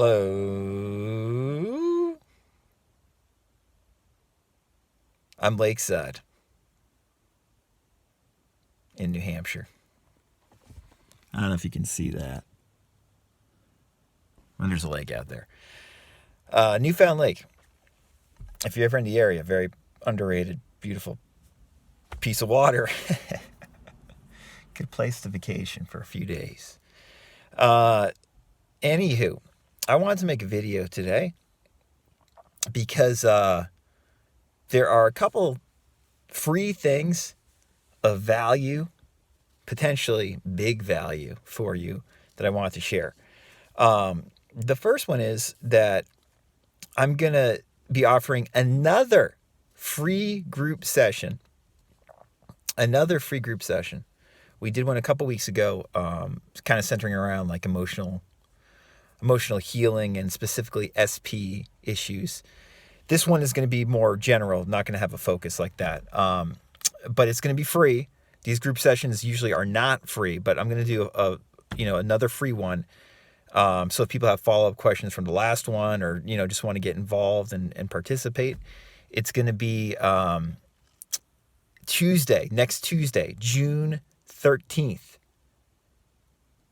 Hello. I'm Lakeside in New Hampshire. I don't know if you can see that. And there's a lake out there. Newfound Lake. If you're ever in the area, very underrated, beautiful piece of water. Good place to vacation for a few days. Anywho, I wanted to make a video today because there are a couple free things of value, potentially big value for you, that I wanted to share. The first one is that I'm going to be offering another free group session. We did one a couple weeks ago, kind of centering around like emotional healing and specifically SP issues. This one is going to be more general, not going to have a focus like that. But it's going to be free. These group sessions usually are not free, but I'm going to do another free one. So if people have follow-up questions from the last one, or, just want to get involved and participate, it's going to be next Tuesday, June 13th.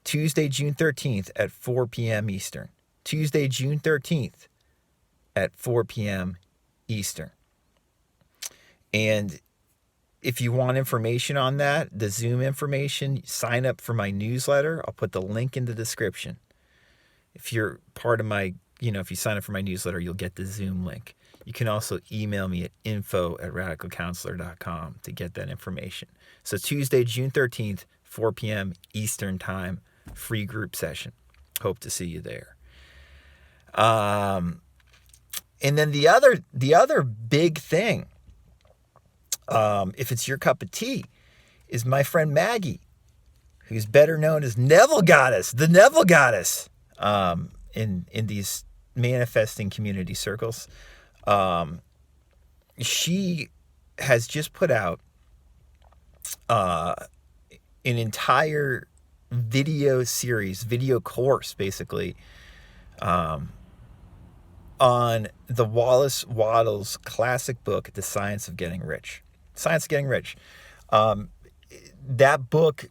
Tuesday, June 13th at 4 p.m. Eastern. Tuesday, June 13th at 4 p.m. Eastern. And if you want information on that, the Zoom information, sign up for my newsletter. I'll put the link in the description. If you're part of my, if you sign up for my newsletter, you'll get the Zoom link. You can also email me at info@radicalcounselor.com to get that information. So Tuesday, June 13th, 4 p.m. Eastern Time, free group session. Hope to see you there. And then the other big thing, if it's your cup of tea, is my friend Maggie, who's better known as Neville Goddess, the Neville Goddess, in these manifesting community circles. She has just put out an entire video course, basically, on the Wallace Wattles classic book, The Science of Getting Rich. That book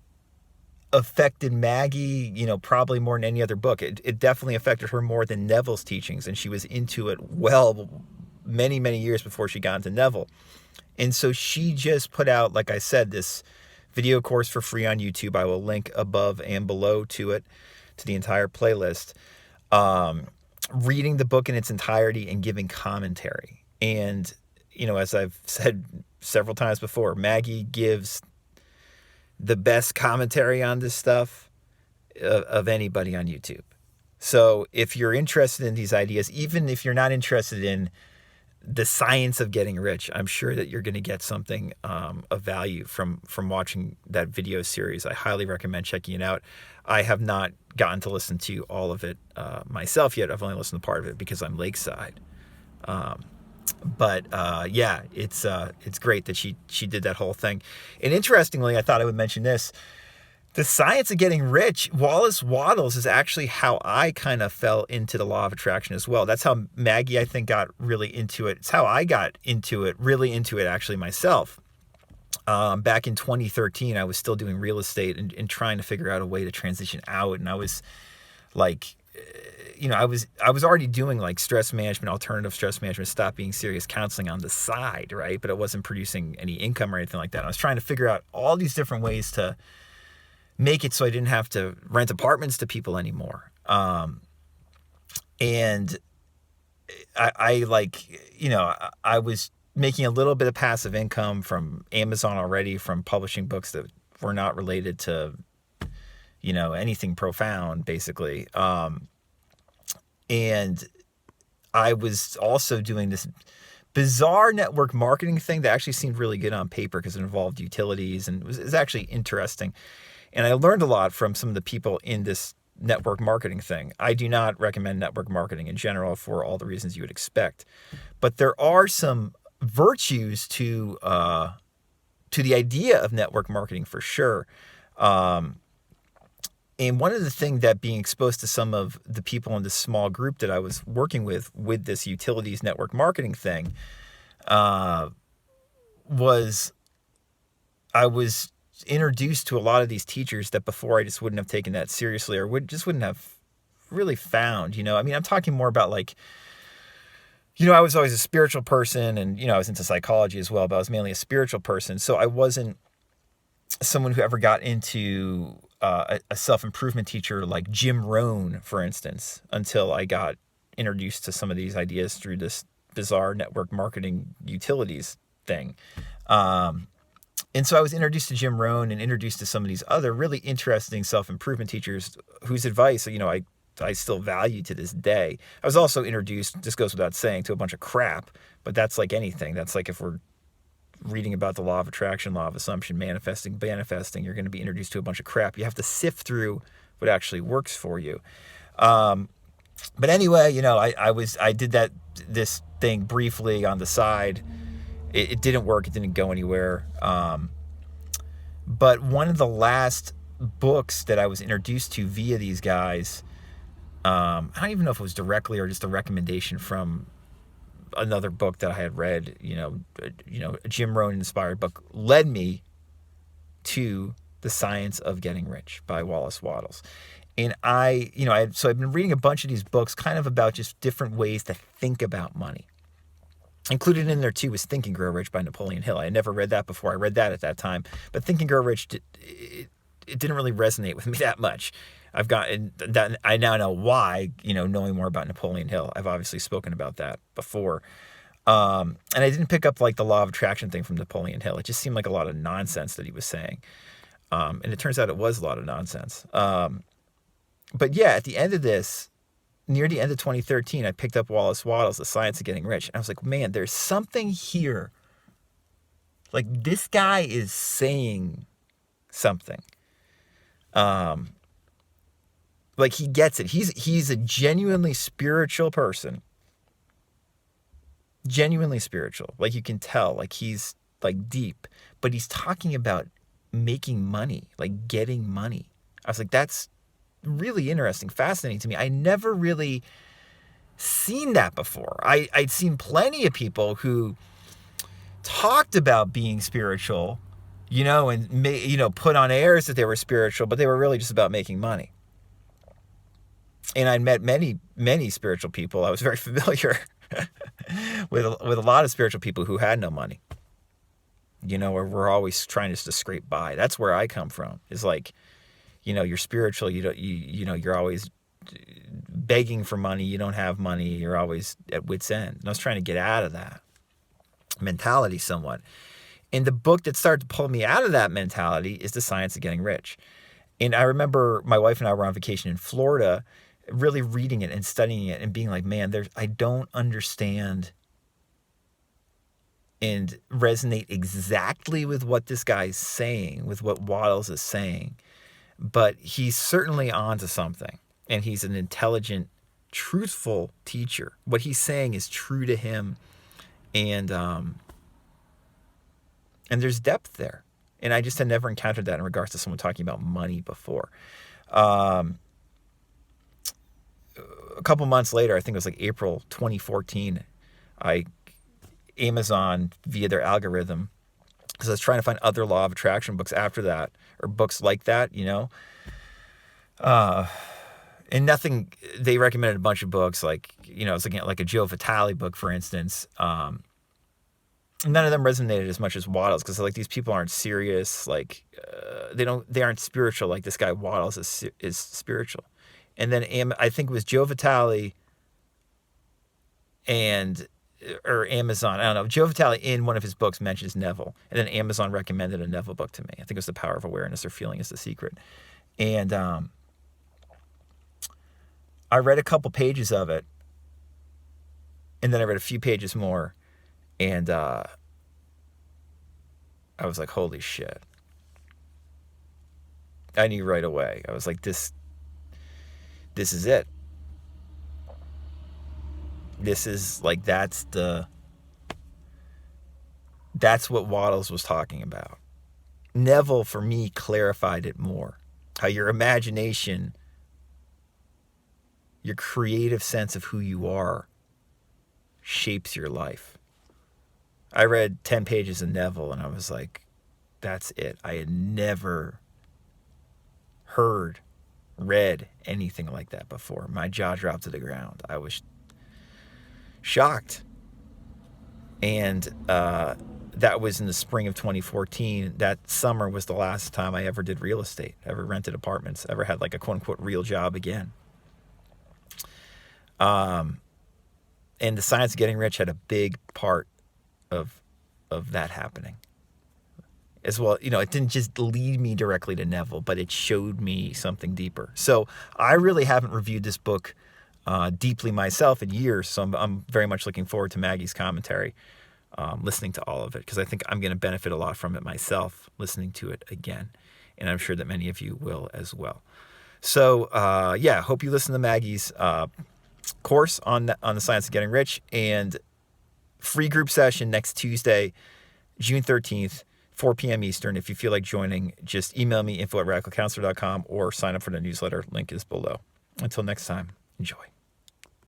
affected Maggie, probably more than any other book. It definitely affected her more than Neville's teachings, and she was into it many, many years before she got into Neville. And so she just put out, like I said, this video course for free on YouTube. I will link above and below to it, to the entire playlist. Reading the book in its entirety and giving commentary. And, as I've said several times before, Maggie gives the best commentary on this stuff of anybody on YouTube. So if you're interested in these ideas, even if you're not interested in the science of getting rich, I'm sure that you're going to get something of value from watching that video series. I highly recommend checking it out. I have not gotten to listen to all of it myself yet. I've only listened to part of it because I'm Lakeside. But it's great that she did that whole thing. And interestingly, I thought I would mention this. The Science of Getting Rich, Wallace Wattles, is actually how I kind of fell into the law of attraction as well. That's how Maggie, I think, got really into it. It's how I got really into it actually myself. Back in 2013, I was still doing real estate and trying to figure out a way to transition out. And I was like, I was already doing like stress management, alternative stress management, stop being serious counseling on the side, right? But it wasn't producing any income or anything like that. I was trying to figure out all these different ways to make it so I didn't have to rent apartments to people anymore. And I was making a little bit of passive income from Amazon already, from publishing books that were not related to, anything profound, basically. And I was also doing this bizarre network marketing thing that actually seemed really good on paper because it involved utilities and it was actually interesting. And I learned a lot from some of the people in this network marketing thing. I do not recommend network marketing in general for all the reasons you would expect. But there are some virtues to the idea of network marketing for sure. And one of the things that being exposed to some of the people in this small group that I was working with this utilities network marketing thing, was I was introduced to a lot of these teachers that before I just wouldn't have taken that seriously, or wouldn't have really found, I mean, I'm talking more about like, I was always a spiritual person, and, I was into psychology as well, but I was mainly a spiritual person. So I wasn't someone who ever got into a self-improvement teacher like Jim Rohn, for instance, until I got introduced to some of these ideas through this bizarre network marketing utilities thing. And so I was introduced to Jim Rohn and introduced to some of these other really interesting self-improvement teachers whose advice, I still value to this day. I was also introduced, this goes without saying, to a bunch of crap, but that's like anything. That's like if we're reading about the law of attraction, law of assumption, manifesting, you're going to be introduced to a bunch of crap. You have to sift through what actually works for you. But anyway, I did this thing briefly on the side. It didn't work. It didn't go anywhere. But one of the last books that I was introduced to via these guys, I don't even know if it was directly or just a recommendation from another book that I had read, a Jim Rohn inspired book, led me to The Science of Getting Rich by Wallace Wattles. And I've been reading a bunch of these books kind of about just different ways to think about money. Included in there too was Think and Grow Rich by Napoleon Hill. I had never read that before. I read that at that time, but Think and Grow Rich, it didn't really resonate with me that much. I've gotten that. I now know why, knowing more about Napoleon Hill. I've obviously spoken about that before. And I didn't pick up like the law of attraction thing from Napoleon Hill. It just seemed like a lot of nonsense that he was saying. And it turns out it was a lot of nonsense. But yeah, at the end of this, near the end of 2013, I picked up Wallace Wattles, The Science of Getting Rich. And I was like, man, there's something here. Like, this guy is saying something. Like, he gets it. He's a genuinely spiritual person. Genuinely spiritual. Like, you can tell. Like, he's, like, deep. But he's talking about making money. Like, getting money. I was like, that's really interesting, fascinating to me. I never really seen that before. I'd seen plenty of people who talked about being spiritual, and put on airs that they were spiritual, but they were really just about making money. And I met many, many spiritual people. I was very familiar with a lot of spiritual people who had no money. Or were always trying just to scrape by. That's where I come from. Is like, you're spiritual. You're always begging for money. You don't have money. You're always at wit's end. And I was trying to get out of that mentality somewhat. And the book that started to pull me out of that mentality is The Science of Getting Rich. And I remember my wife and I were on vacation in Florida, really reading it and studying it and being like, man, I don't understand and resonate exactly with what this guy's saying, with what Wattles is saying. But he's certainly onto something. And he's an intelligent, truthful teacher. What he's saying is true to him. And there's depth there. And I just had never encountered that in regards to someone talking about money before. A couple months later, I think it was like April 2014, Amazon, via their algorithm, because I was trying to find other law of attraction books after that, or books like that, and nothing, they recommended a bunch of books, like, I was looking at like a Joe Vitale book, for instance. None of them resonated as much as Wattles, because like these people aren't serious, like they aren't spiritual like this guy Wattles is spiritual. And then I think it was Joe Vitale or Amazon, I don't know. Joe Vitale in one of his books mentions Neville, and then Amazon recommended a Neville book to me. I think it was The Power of Awareness or Feeling is the Secret. And I read a couple pages of it, and then I read a few pages more, and I was like, holy shit. I knew right away. I was like, this is it. This is like, that's what Wattles was talking about. Neville, for me, clarified it more. how your imagination, your creative sense of who you are shapes your life. I read 10 pages of Neville and I was like, that's it. I had never read anything like that before. My jaw dropped to the ground. I was shocked. And that was in the spring of 2014. That summer was the last time I ever did real estate, ever rented apartments, ever had like a quote unquote real job again. And the Science of Getting Rich had a big part of that happening. As well, it didn't just lead me directly to Neville, but it showed me something deeper. So I really haven't reviewed this book deeply myself in years, so I'm very much looking forward to Maggie's commentary, listening to all of it, because I think I'm going to benefit a lot from it myself, listening to it again, and I'm sure that many of you will as well. So hope you listen to Maggie's course on the Science of Getting Rich, and free group session next Tuesday, June 13th, 4 p.m. Eastern. If you feel like joining, just email me, info@radicalcounselor.com, or sign up for the newsletter. Link is below. Until next time, enjoy.